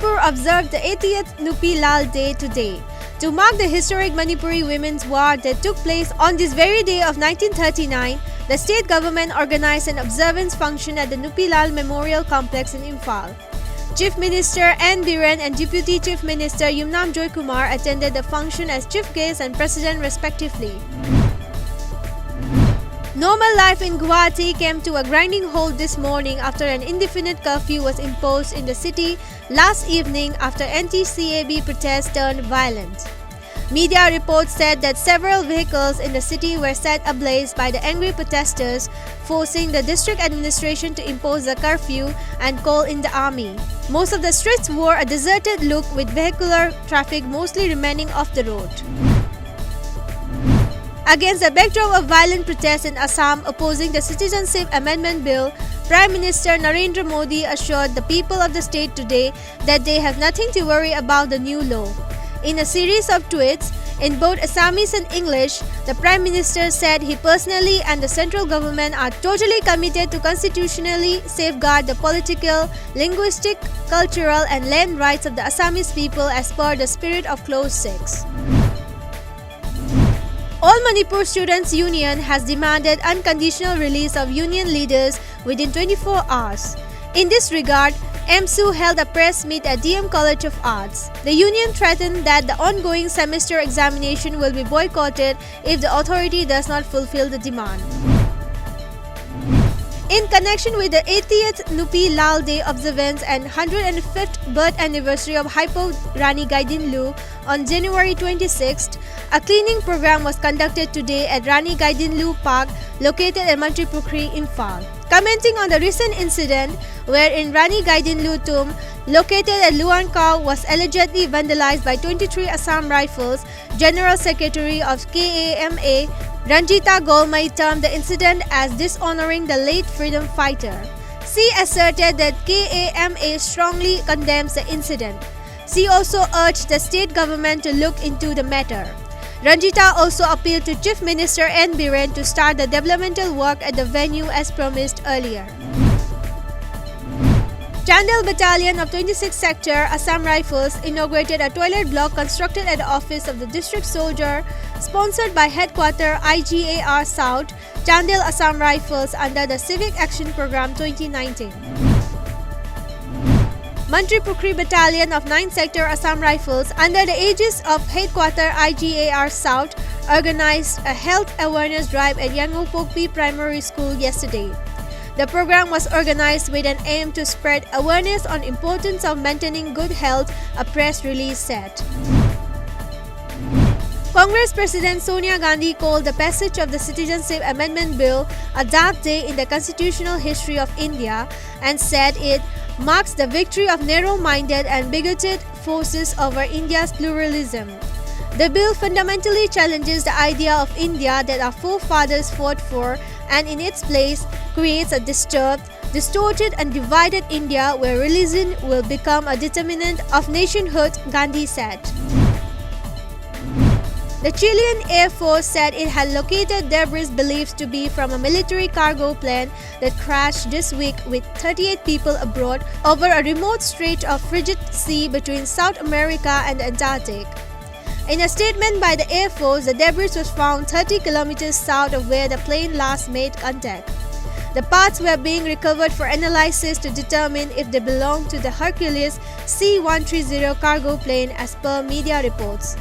Manipur observed the 80th Nupi Lal Day today. To mark the historic Manipuri Women's War that took place on this very day of 1939, the state government organized an observance function at the Nupi Lal Memorial Complex in Imphal. Chief Minister N. Biren and Deputy Chief Minister Yumnam Joy Kumar attended the function as chief guest and president respectively. Normal life in Guwahati came to a grinding halt this morning after an indefinite curfew was imposed in the city last evening after anti-CAB protests turned violent. Media reports said that several vehicles in the city were set ablaze by the angry protesters, forcing the district administration to impose a curfew and call in the army. Most of the streets wore a deserted look with vehicular traffic mostly remaining off the road. Against the backdrop of violent protests in Assam opposing the Citizenship Amendment Bill, Prime Minister Narendra Modi assured the people of the state today that they have nothing to worry about the new law. In a series of tweets, in both Assamese and English, the Prime Minister said he personally and the central government are totally committed to constitutionally safeguard the political, linguistic, cultural and land rights of the Assamese people as per the spirit of Clause 6. All Manipur Students' Union has demanded unconditional release of union leaders within 24 hours. In this regard, MSU held a press meet at DM College of Arts. The union threatened that the ongoing semester examination will be boycotted if the authority does not fulfill the demand. In connection with the 80th Nupi Lal Day observance and 105th birth anniversary of Hypo Rani Gaidinlu on January 26th, a cleaning program was conducted today at Rani Gaidinlu Park located at Mantripukri, Imphal. Commenting on the recent incident wherein Rani Gaidinlu tomb located at Luankau was allegedly vandalized by 23 Assam Rifles, General Secretary of KAMA Ranjita Golmai termed the incident as dishonoring the late freedom fighter. She asserted that KAMA strongly condemns the incident. She also urged the state government to look into the matter. Ranjita also appealed to Chief Minister N. Biren to start the developmental work at the venue as promised earlier. Chandel Battalion of 26th Sector Assam Rifles inaugurated a toilet block constructed at the office of the district soldier, sponsored by Headquarter IGAR South, Chandel Assam Rifles under the Civic Action Program 2019. Mantripukri Battalion of 9th Sector Assam Rifles under the aegis of Headquarter IGAR South organized a health awareness drive at Yangopokpi Primary School yesterday. The program was organized with an aim to spread awareness on importance of maintaining good health, a press release said. Congress President Sonia Gandhi called the passage of the Citizenship Amendment Bill a dark day in the constitutional history of India and said it marks the victory of narrow-minded and bigoted forces over India's pluralism. The bill fundamentally challenges the idea of India that our forefathers fought for and in its place creates a disturbed, distorted and divided India where religion will become a determinant of nationhood, Gandhi said. The Chilean Air Force said it had located debris believed to be from a military cargo plane that crashed this week with 38 people aboard over a remote stretch of frigid sea between South America and the Antarctic. In a statement by the Air Force, the debris was found 30 kilometers south of where the plane last made contact. The parts were being recovered for analysis to determine if they belong to the Hercules C-130 cargo plane as per media reports.